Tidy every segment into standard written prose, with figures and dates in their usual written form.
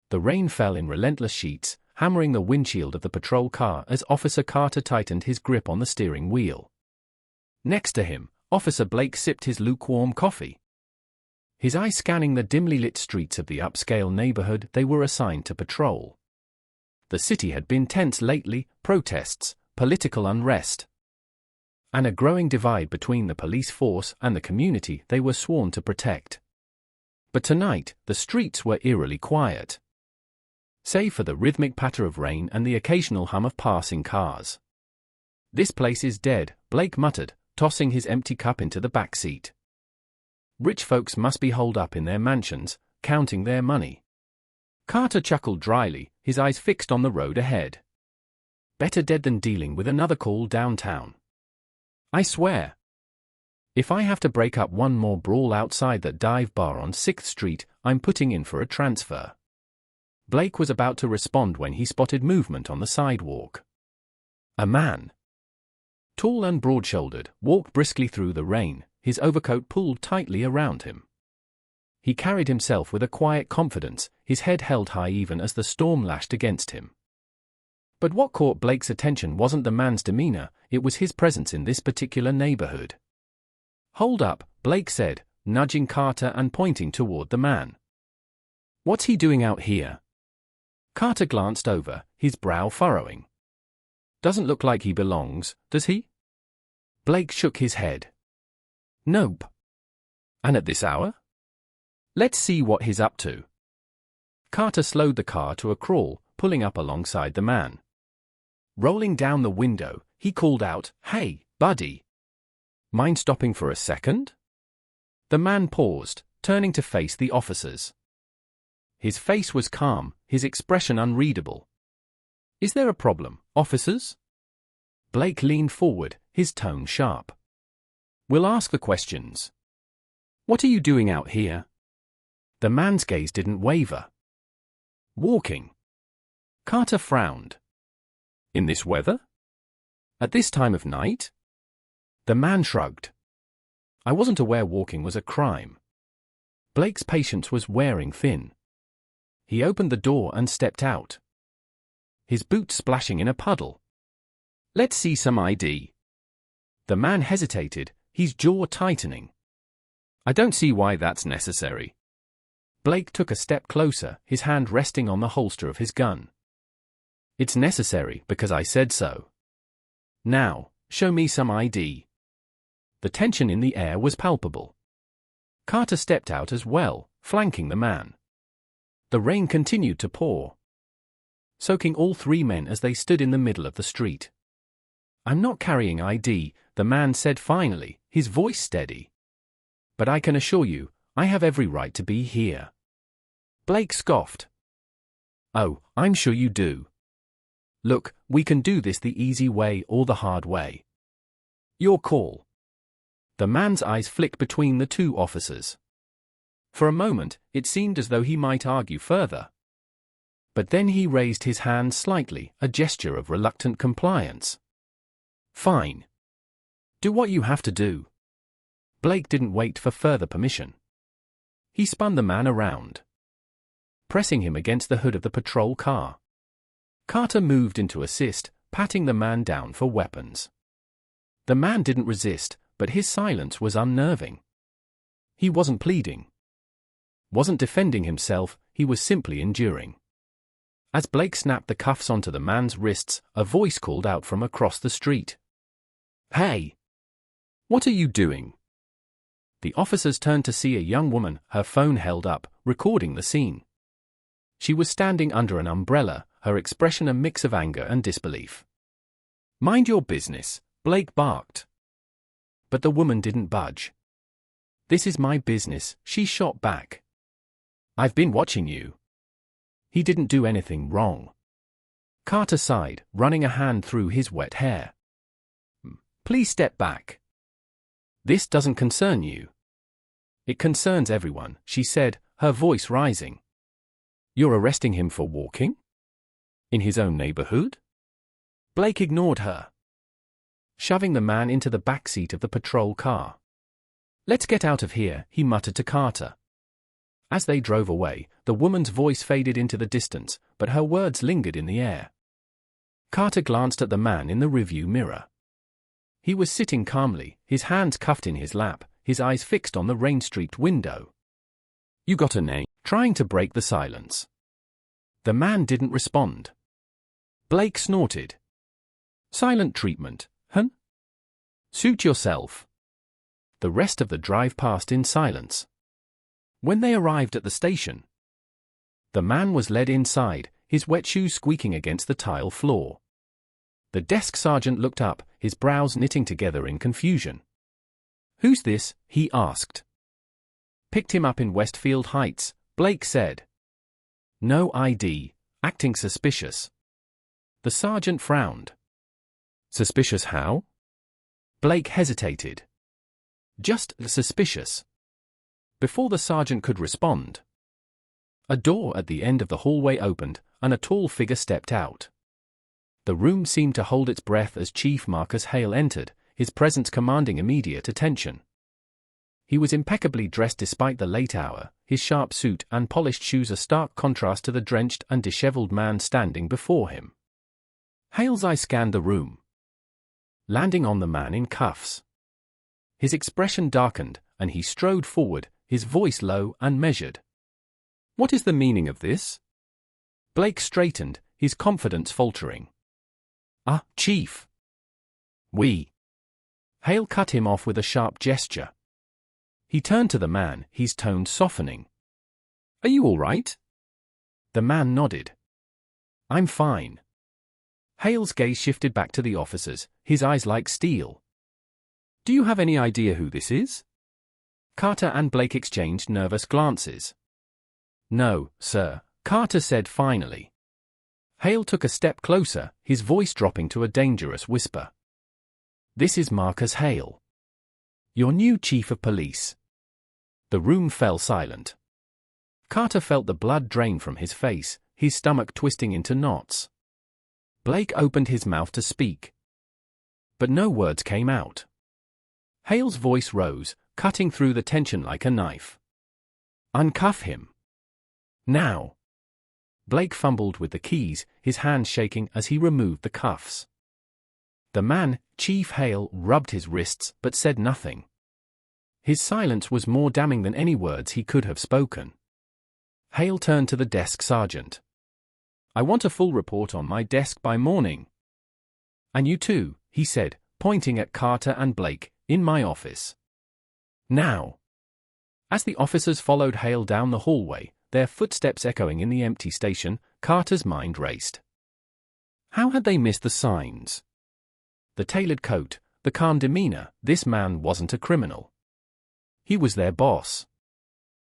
The rain fell in relentless sheets, hammering the windshield of the patrol car as Officer Carter tightened his grip on the steering wheel. Next to him, Officer Blake sipped his lukewarm coffee, his eyes scanning the dimly lit streets of the upscale neighborhood they were assigned to patrol. The city had been tense lately: protests, political unrest, and a growing divide between the police force and the community they were sworn to protect. But tonight, the streets were eerily quiet, save for the rhythmic patter of rain and the occasional hum of passing cars. "This place is dead," Blake muttered, tossing his empty cup into the back seat. "Rich folks must be holed up in their mansions, counting their money." Carter chuckled dryly, his eyes fixed on the road ahead. "Better dead than dealing with another call downtown. I swear, if I have to break up one more brawl outside that dive bar on 6th Street, I'm putting in for a transfer." Blake was about to respond when he spotted movement on the sidewalk. A man, tall and broad-shouldered, walked briskly through the rain, his overcoat pulled tightly around him. He carried himself with a quiet confidence, his head held high even as the storm lashed against him. But what caught Blake's attention wasn't the man's demeanor, it was his presence in this particular neighborhood. "Hold up," Blake said, nudging Carter and pointing toward the man. "What's he doing out here?" Carter glanced over, his brow furrowing. "Doesn't look like he belongs, does he?" Blake shook his head. "Nope. And at this hour? Let's see what he's up to." Carter slowed the car to a crawl, pulling up alongside the man. Rolling down the window, he called out, "Hey, buddy. Mind stopping for a second?" The man paused, turning to face the officers. His face was calm, his expression unreadable. "Is there a problem, officers?" Blake leaned forward, his tone sharp. "We'll ask the questions. What are you doing out here?" The man's gaze didn't waver. "Walking." Carter frowned. "In this weather? At this time of night?" The man shrugged. "I wasn't aware walking was a crime." Blake's patience was wearing thin. He opened the door and stepped out, his boots splashing in a puddle. "Let's see some ID." The man hesitated, his jaw tightening. "I don't see why that's necessary." Blake took a step closer, his hand resting on the holster of his gun. "It's necessary because I said so. Now, show me some ID." The tension in the air was palpable. Carter stepped out as well, flanking the man. The rain continued to pour, soaking all three men as they stood in the middle of the street. "I'm not carrying ID," the man said finally, his voice steady. "But I can assure you, I have every right to be here." Blake scoffed. "Oh, I'm sure you do. Look, we can do this the easy way or the hard way. Your call." The man's eyes flicked between the two officers. For a moment, it seemed as though he might argue further. But then he raised his hand slightly, a gesture of reluctant compliance. "Fine. Do what you have to do." Blake didn't wait for further permission. He spun the man around, pressing him against the hood of the patrol car. Carter moved in to assist, patting the man down for weapons. The man didn't resist, but his silence was unnerving. He wasn't pleading, wasn't defending himself, he was simply enduring. As Blake snapped the cuffs onto the man's wrists, a voice called out from across the street. "Hey! What are you doing?" The officers turned to see a young woman, her phone held up, recording the scene. She was standing under an umbrella, her expression a mix of anger and disbelief. "Mind your business," Blake barked. But the woman didn't budge. "This is my business," she shot back. "I've been watching you." He didn't do anything wrong. Carter sighed, running a hand through his wet hair. "Please step back. This doesn't concern you." "It concerns everyone," she said, her voice rising. "You're arresting him for walking? In his own neighborhood?" Blake ignored her, shoving the man into the back seat of the patrol car. "Let's get out of here," he muttered to Carter. As they drove away, the woman's voice faded into the distance, but her words lingered in the air. Carter glanced at the man in the rearview mirror. He was sitting calmly, his hands cuffed in his lap, his eyes fixed on the rain-streaked window. "You got a name?" Trying to break the silence. The man didn't respond. Blake snorted. "Silent treatment, hun? Suit yourself." The rest of the drive passed in silence. When they arrived at the station, the man was led inside, his wet shoes squeaking against the tile floor. The desk sergeant looked up, his brows knitting together in confusion. "Who's this?" he asked. "Picked him up in Westfield Heights," Blake said. "No ID, acting suspicious." The sergeant frowned. "Suspicious how?" Blake hesitated. "Just suspicious." Before the sergeant could respond, a door at the end of the hallway opened, and a tall figure stepped out. The room seemed to hold its breath as Chief Marcus Hale entered, his presence commanding immediate attention. He was impeccably dressed despite the late hour, his sharp suit and polished shoes a stark contrast to the drenched and disheveled man standing before him. Hale's eye scanned the room, landing on the man in cuffs. His expression darkened, and he strode forward, his voice low and measured. "What is the meaning of this?" Blake straightened, his confidence faltering. Chief." "We." Hale cut him off with a sharp gesture. He turned to the man, his tone softening. "Are you all right?" The man nodded. "I'm fine." Hale's gaze shifted back to the officers, his eyes like steel. "Do you have any idea who this is?" Carter and Blake exchanged nervous glances. "No, sir," Carter said finally. Hale took a step closer, his voice dropping to a dangerous whisper. "This is Marcus Hale, your new chief of police." The room fell silent. Carter felt the blood drain from his face, his stomach twisting into knots. Blake opened his mouth to speak, but no words came out. Hale's voice rose, cutting through the tension like a knife. "Uncuff him. Now." Blake fumbled with the keys, his hands shaking as he removed the cuffs. The man, Chief Hale, rubbed his wrists but said nothing. His silence was more damning than any words he could have spoken. Hale turned to the desk sergeant. "I want a full report on my desk by morning." "And you too," he said, pointing at Carter and Blake, "in my office. Now." As the officers followed Hale down the hallway, their footsteps echoing in the empty station, Carter's mind raced. How had they missed the signs? The tailored coat, the calm demeanor, this man wasn't a criminal. He was their boss.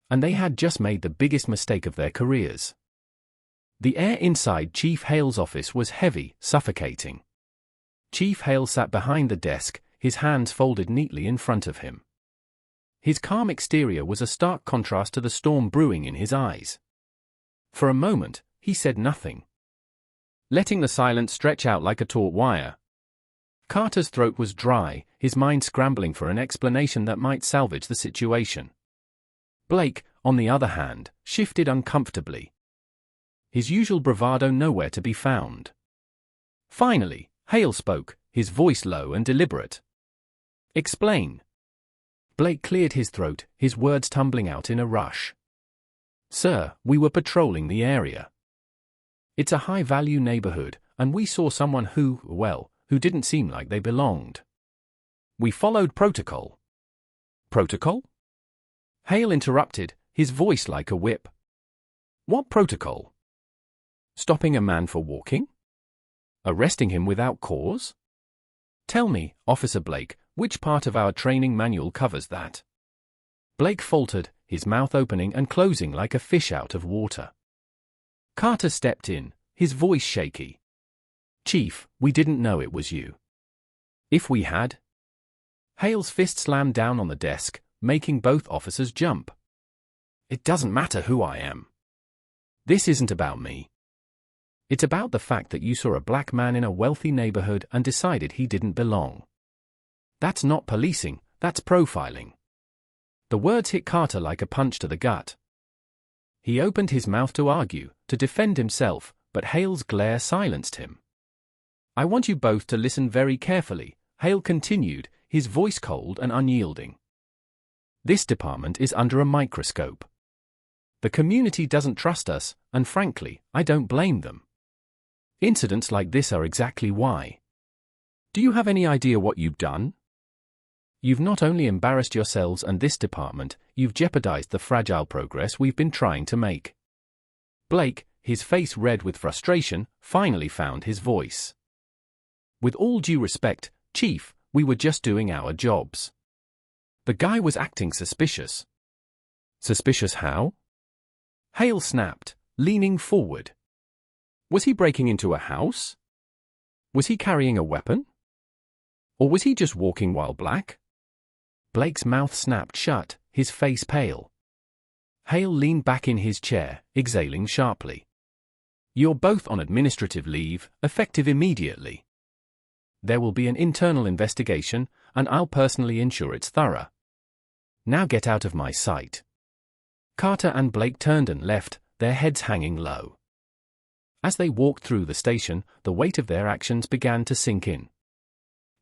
And they had just made the biggest mistake of their careers. The air inside Chief Hale's office was heavy, suffocating. Chief Hale sat behind the desk, his hands folded neatly in front of him. His calm exterior was a stark contrast to the storm brewing in his eyes. For a moment, he said nothing, letting the silence stretch out like a taut wire. Carter's throat was dry, his mind scrambling for an explanation that might salvage the situation. Blake, on the other hand, shifted uncomfortably, his usual bravado nowhere to be found. Finally, Hale spoke, his voice low and deliberate. "Explain." Blake cleared his throat, his words tumbling out in a rush. "Sir, we were patrolling the area. It's a high-value neighborhood, and we saw someone who didn't seem like they belonged. We followed protocol." "Protocol?" Hale interrupted, his voice like a whip. "What protocol? Stopping a man for walking? Arresting him without cause? Tell me, Officer Blake, which part of our training manual covers that?" Blake faltered, his mouth opening and closing like a fish out of water. Carter stepped in, his voice shaky. "Chief, we didn't know it was you. If we had..." Hale's fist slammed down on the desk, making both officers jump. "It doesn't matter who I am. This isn't about me. It's about the fact that you saw a black man in a wealthy neighborhood and decided he didn't belong. That's not policing, that's profiling." The words hit Carter like a punch to the gut. He opened his mouth to argue, to defend himself, but Hale's glare silenced him. "I want you both to listen very carefully," Hale continued, his voice cold and unyielding. "This department is under a microscope. The community doesn't trust us, and frankly, I don't blame them. Incidents like this are exactly why. Do you have any idea what you've done? You've not only embarrassed yourselves and this department, you've jeopardized the fragile progress we've been trying to make." Blake, his face red with frustration, finally found his voice. "With all due respect, Chief, we were just doing our jobs." The guy was acting suspicious. Suspicious how? Hale snapped, leaning forward. Was he breaking into a house? Was he carrying a weapon? Or was he just walking while black? Blake's mouth snapped shut, his face pale. Hale leaned back in his chair, exhaling sharply. "You're both on administrative leave, effective immediately. There will be an internal investigation, and I'll personally ensure it's thorough. Now get out of my sight." Carter and Blake turned and left, their heads hanging low. As they walked through the station, the weight of their actions began to sink in.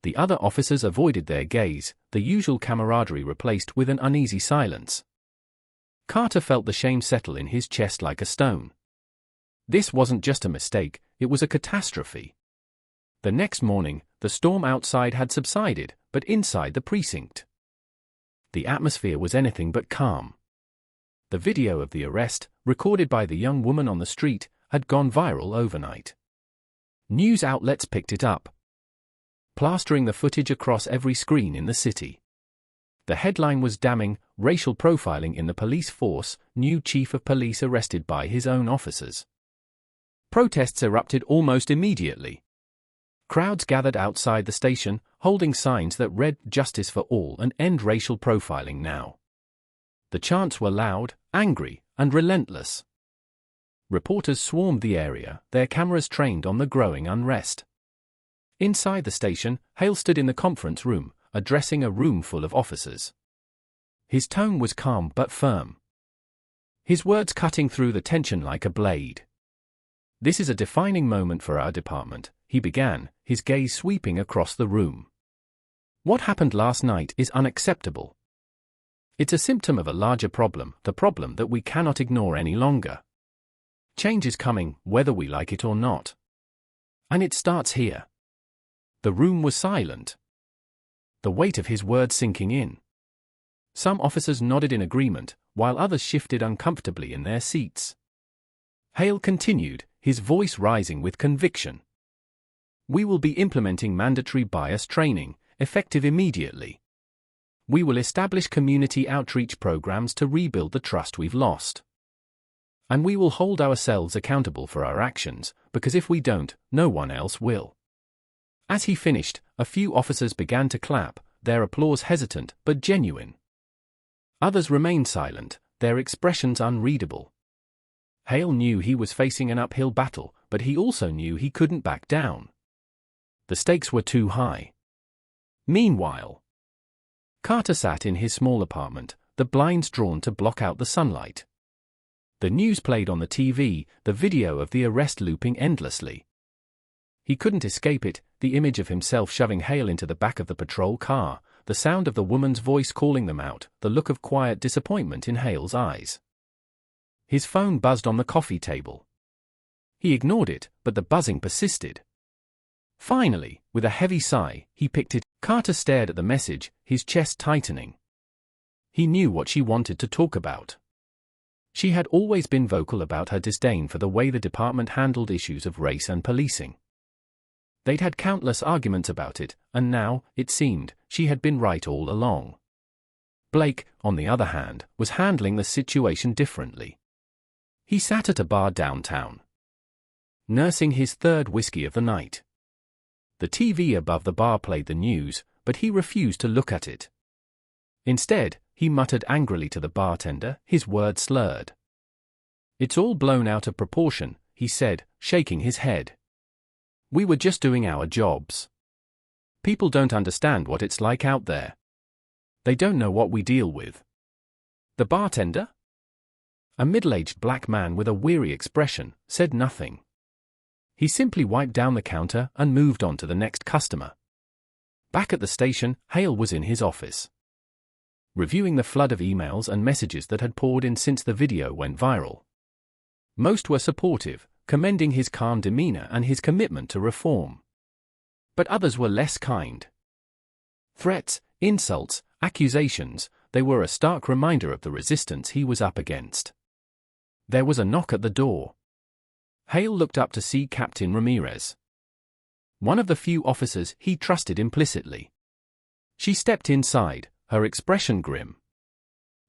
The other officers avoided their gaze, the usual camaraderie replaced with an uneasy silence. Carter felt the shame settle in his chest like a stone. This wasn't just a mistake, it was a catastrophe. The next morning, the storm outside had subsided, but inside the precinct, the atmosphere was anything but calm. The video of the arrest, recorded by the young woman on the street, had gone viral overnight. News outlets picked it up, plastering the footage across every screen in the city. The headline was damning: "Racial profiling in the police force, new chief of police arrested by his own officers." Protests erupted almost immediately. Crowds gathered outside the station, holding signs that read "Justice for all" and "End racial profiling now." The chants were loud, angry, and relentless. Reporters swarmed the area, their cameras trained on the growing unrest. Inside the station, Hale stood in the conference room, addressing a room full of officers. His tone was calm but firm, his words cutting through the tension like a blade. "This is a defining moment for our department," he began, his gaze sweeping across the room. "What happened last night is unacceptable. It's a symptom of a larger problem, the problem that we cannot ignore any longer. Change is coming, whether we like it or not. And it starts here." The room was silent, the weight of his words sinking in. Some officers nodded in agreement, while others shifted uncomfortably in their seats. Hale continued, his voice rising with conviction. "We will be implementing mandatory bias training, effective immediately. We will establish community outreach programs to rebuild the trust we've lost. And we will hold ourselves accountable for our actions, because if we don't, no one else will." As he finished, a few officers began to clap, their applause hesitant but genuine. Others remained silent, their expressions unreadable. Hale knew he was facing an uphill battle, but he also knew he couldn't back down. The stakes were too high. Meanwhile, Carter sat in his small apartment, the blinds drawn to block out the sunlight. The news played on the TV, the video of the arrest looping endlessly. He couldn't escape it, the image of himself shoving Hale into the back of the patrol car, the sound of the woman's voice calling them out, the look of quiet disappointment in Hale's eyes. His phone buzzed on the coffee table. He ignored it, but the buzzing persisted. Finally, with a heavy sigh, he picked it. Carter stared at the message, his chest tightening. He knew what she wanted to talk about. She had always been vocal about her disdain for the way the department handled issues of race and policing. They'd had countless arguments about it, and now, it seemed, she had been right all along. Blake, on the other hand, was handling the situation differently. He sat at a bar downtown, nursing his third whiskey of the night. The TV above the bar played the news, but he refused to look at it. Instead, he muttered angrily to the bartender, his words slurred. "It's all blown out of proportion," he said, shaking his head. "We were just doing our jobs. People don't understand what it's like out there. They don't know what we deal with." "The bartender?" A middle-aged black man with a weary expression said nothing. He simply wiped down the counter and moved on to the next customer. Back at the station, Hale was in his office, reviewing the flood of emails and messages that had poured in since the video went viral. Most were supportive, commending his calm demeanor and his commitment to reform. But others were less kind. Threats, insults, accusations, they were a stark reminder of the resistance he was up against. There was a knock at the door. Hale looked up to see Captain Ramirez, one of the few officers he trusted implicitly. She stepped inside, her expression grim.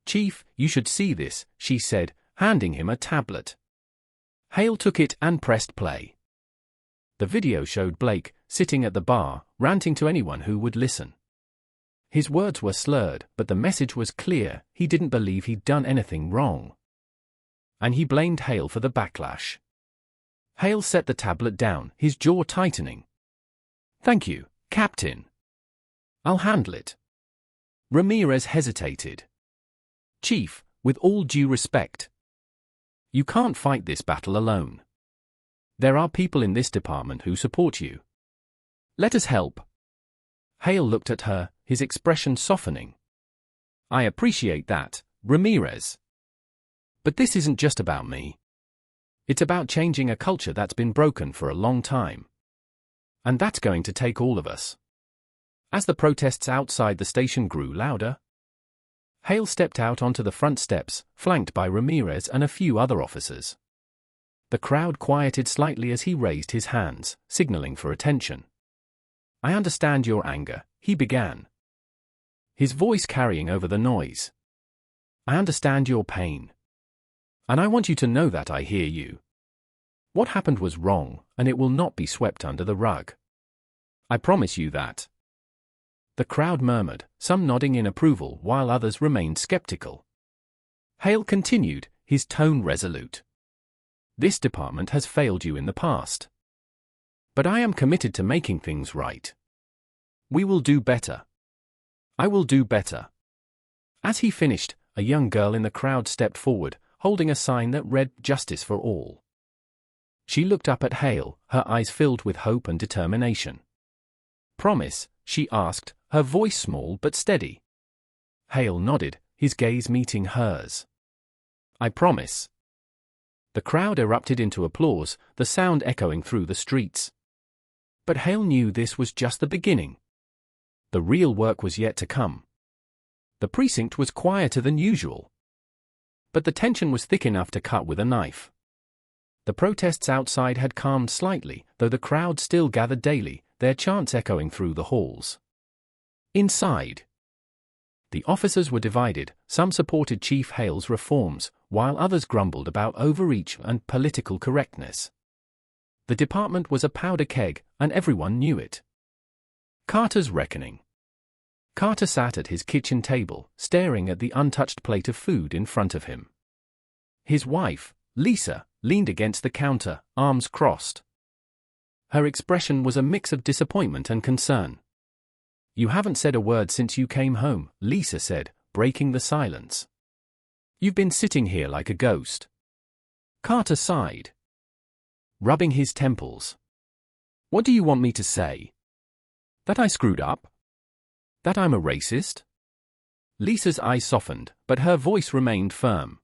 "Chief, you should see this," she said, handing him a tablet. Hale took it and pressed play. The video showed Blake, sitting at the bar, ranting to anyone who would listen. His words were slurred, but the message was clear: he didn't believe he'd done anything wrong. And he blamed Hale for the backlash. Hale set the tablet down, his jaw tightening. "Thank you, Captain. I'll handle it." Ramirez hesitated. "Chief, with all due respect, you can't fight this battle alone. There are people in this department who support you. Let us help." Hale looked at her, his expression softening. "I appreciate that, Ramirez. But this isn't just about me. It's about changing a culture that's been broken for a long time. And that's going to take all of us." As the protests outside the station grew louder, Hale stepped out onto the front steps, flanked by Ramirez and a few other officers. The crowd quieted slightly as he raised his hands, signaling for attention. "I understand your anger," he began, his voice carrying over the noise. "I understand your pain. And I want you to know that I hear you. What happened was wrong, and it will not be swept under the rug. I promise you that." The crowd murmured, some nodding in approval while others remained skeptical. Hale continued, his tone resolute. "This department has failed you in the past. But I am committed to making things right. We will do better. I will do better." As he finished, a young girl in the crowd stepped forward, holding a sign that read "Justice for All." She looked up at Hale, her eyes filled with hope and determination. "Promise?" she asked, her voice small but steady. Hale nodded, his gaze meeting hers. "I promise." The crowd erupted into applause, the sound echoing through the streets. But Hale knew this was just the beginning. The real work was yet to come. The precinct was quieter than usual, but the tension was thick enough to cut with a knife. The protests outside had calmed slightly, though the crowd still gathered daily, their chants echoing through the halls. Inside, the officers were divided. Some supported Chief Hale's reforms, while others grumbled about overreach and political correctness. The department was a powder keg, and everyone knew it. Carter's reckoning. Carter sat at his kitchen table, staring at the untouched plate of food in front of him. His wife, Lisa, leaned against the counter, arms crossed. Her expression was a mix of disappointment and concern. "You haven't said a word since you came home," Lisa said, breaking the silence. "You've been sitting here like a ghost." Carter sighed, rubbing his temples. "What do you want me to say? That I screwed up? That I'm a racist?" Lisa's eyes softened, but her voice remained firm.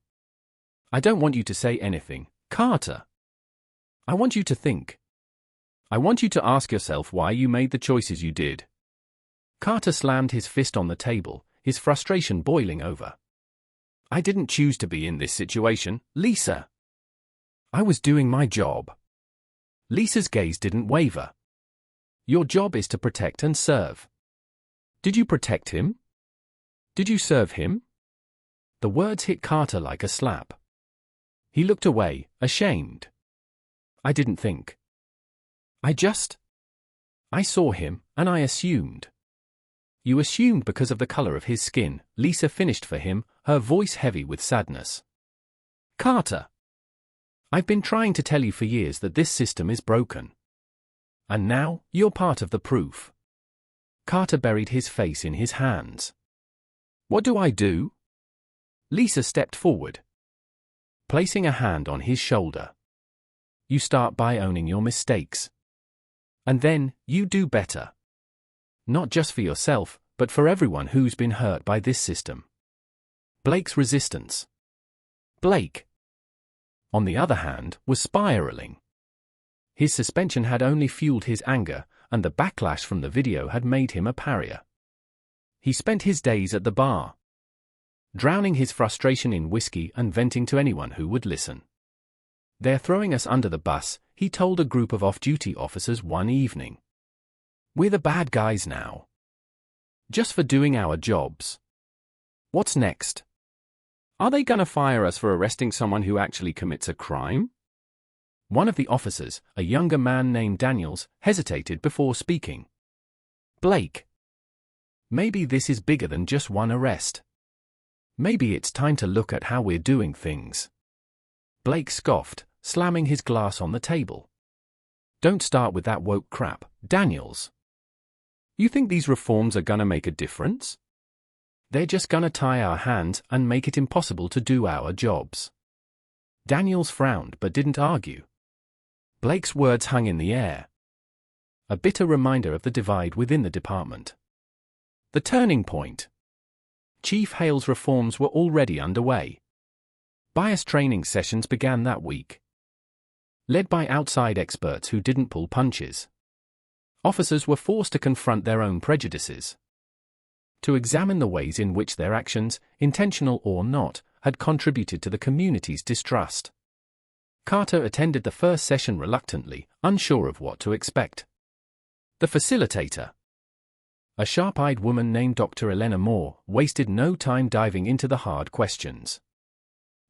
"I don't want you to say anything, Carter. I want you to think. I want you to ask yourself why you made the choices you did." Carter slammed his fist on the table, his frustration boiling over. "I didn't choose to be in this situation, Lisa. I was doing my job." Lisa's gaze didn't waver. "Your job is to protect and serve. Did you protect him? Did you serve him?" The words hit Carter like a slap. He looked away, ashamed. "I didn't think. I saw him, and I assumed." "You assumed because of the color of his skin," Lisa finished for him, her voice heavy with sadness. "Carter, I've been trying to tell you for years that this system is broken. And now, you're part of the proof." Carter buried his face in his hands. "What do I do?" Lisa stepped forward. placing a hand on his shoulder. You start by owning your mistakes. And then, you do better. Not just for yourself, but for everyone who's been hurt by this system. Blake's resistance. Blake, on the other hand, was spiraling. His suspension had only fueled his anger, and the backlash from the video had made him a pariah. He spent his days at the bar, drowning his frustration in whiskey and venting to anyone who would listen. "They're throwing us under the bus," he told a group of off-duty officers one evening. "We're the bad guys now. Just for doing our jobs. What's next? Are they gonna fire us for arresting someone who actually commits a crime?" One of the officers, a younger man named Daniels, hesitated before speaking. "Blake, maybe this is bigger than just one arrest. Maybe it's time to look at how we're doing things." Blake scoffed, slamming his glass on the table. "Don't start with that woke crap, Daniels. You think these reforms are gonna make a difference? They're just gonna tie our hands and make it impossible to do our jobs." Daniels frowned but didn't argue. Blake's words hung in the air, a bitter reminder of the divide within the department. The turning point. Chief Hale's reforms were already underway. Bias training sessions began that week. Led by outside experts who didn't pull punches, officers were forced to confront their own prejudices, to examine the ways in which their actions, intentional or not, had contributed to the community's distrust. Carter attended the first session reluctantly, unsure of what to expect. The facilitator, a sharp-eyed woman named Dr. Elena Moore, wasted no time diving into the hard questions.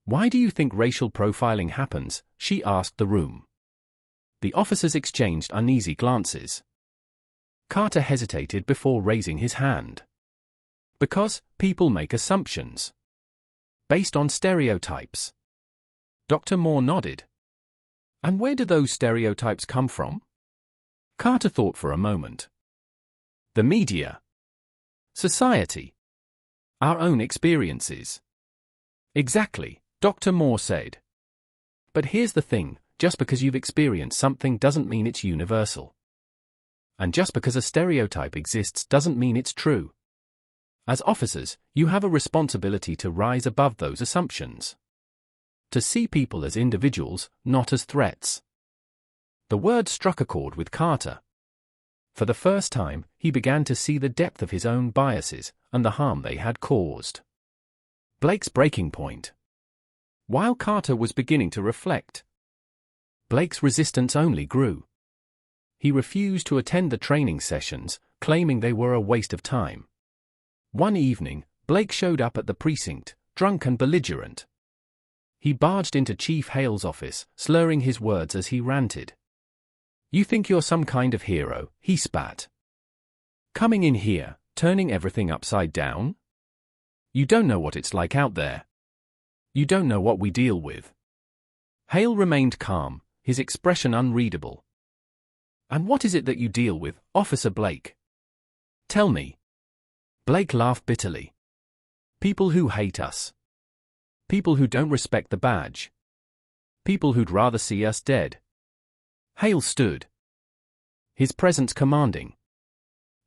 "Why do you think racial profiling happens?" she asked the room. The officers exchanged uneasy glances. Carter hesitated before raising his hand. "Because people make assumptions. Based on stereotypes." Dr. Moore nodded. "And where do those stereotypes come from?" Carter thought for a moment. "The media. Society. Our own experiences." "Exactly," Dr. Moore said. "But here's the thing, just because you've experienced something doesn't mean it's universal. And just because a stereotype exists doesn't mean it's true. As officers, you have a responsibility to rise above those assumptions. To see people as individuals, not as threats." The word struck a chord with Carter. For the first time, he began to see the depth of his own biases and the harm they had caused. Blake's breaking point. While Carter was beginning to reflect, Blake's resistance only grew. He refused to attend the training sessions, claiming they were a waste of time. One evening, Blake showed up at the precinct, drunk and belligerent. He barged into Chief Hale's office, slurring his words as he ranted. "You think you're some kind of hero," he spat. "Coming in here, turning everything upside down? You don't know what it's like out there. You don't know what we deal with." Hale remained calm, his expression unreadable. "And what is it that you deal with, Officer Blake? Tell me." Blake laughed bitterly. "People who hate us. People who don't respect the badge. People who'd rather see us dead." Hale stood, his presence commanding.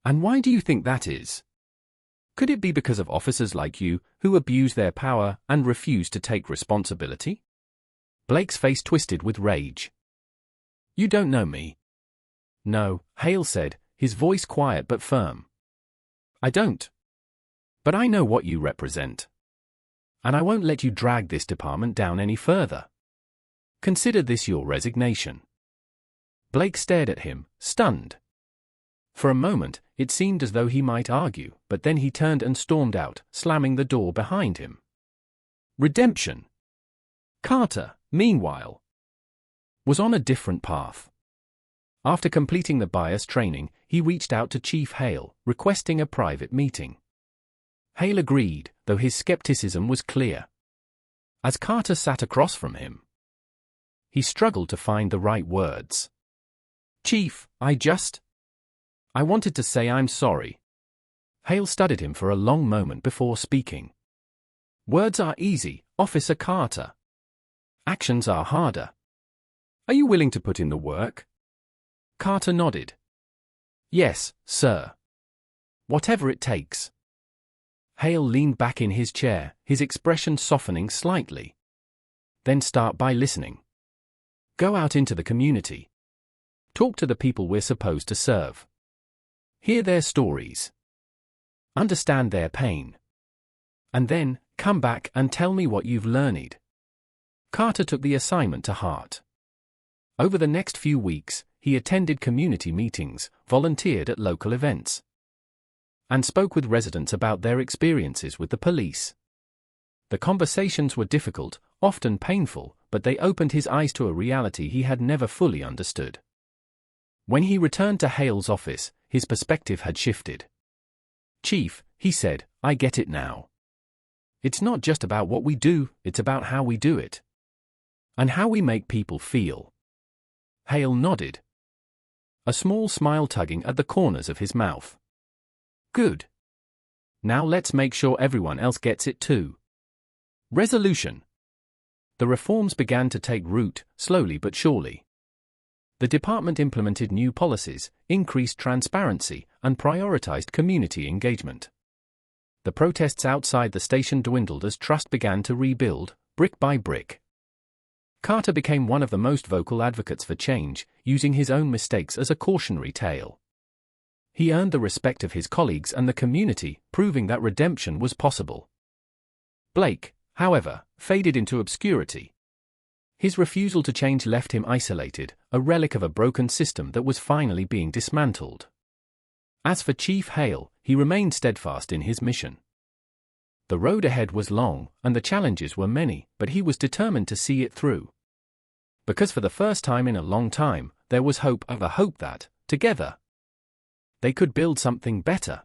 "And why do you think that is? Could it be because of officers like you, who abuse their power and refuse to take responsibility?" Blake's face twisted with rage. "You don't know me." "No," Hale said, his voice quiet but firm. "I don't. But I know what you represent. And I won't let you drag this department down any further. Consider this your resignation." Blake stared at him, stunned. For a moment, it seemed as though he might argue, but then he turned and stormed out, slamming the door behind him. Redemption. Carter, meanwhile, was on a different path. After completing the bias training, he reached out to Chief Hale, requesting a private meeting. Hale agreed, though his skepticism was clear. As Carter sat across from him, he struggled to find the right words. "Chief, I wanted to say I'm sorry." Hale studied him for a long moment before speaking. "Words are easy, Officer Carter. Actions are harder. Are you willing to put in the work? Carter nodded. Yes, sir. Whatever it takes. Hale leaned back in his chair, his expression softening slightly. Then start by listening. Go out into the community. Talk to the people we're supposed to serve. Hear their stories. Understand their pain. And then, come back and tell me what you've learned. Carter took the assignment to heart. Over the next few weeks, he attended community meetings, volunteered at local events, and spoke with residents about their experiences with the police. The conversations were difficult, often painful, but they opened his eyes to a reality he had never fully understood. When he returned to Hale's office, his perspective had shifted. "Chief," he said, "I get it now. It's not just about what we do, it's about how we do it. And how we make people feel." Hale nodded, a small smile tugging at the corners of his mouth. "Good. Now let's make sure everyone else gets it too." Resolution. The reforms began to take root, slowly but surely. The department implemented new policies, increased transparency, and prioritized community engagement. The protests outside the station dwindled as trust began to rebuild, brick by brick. Carter became one of the most vocal advocates for change, using his own mistakes as a cautionary tale. He earned the respect of his colleagues and the community, proving that redemption was possible. Blake, however, faded into obscurity. His refusal to change left him isolated, a relic of a broken system that was finally being dismantled. As for Chief Hale, he remained steadfast in his mission. The road ahead was long, and the challenges were many, but he was determined to see it through. Because for the first time in a long time, there was hope that, together, they could build something better.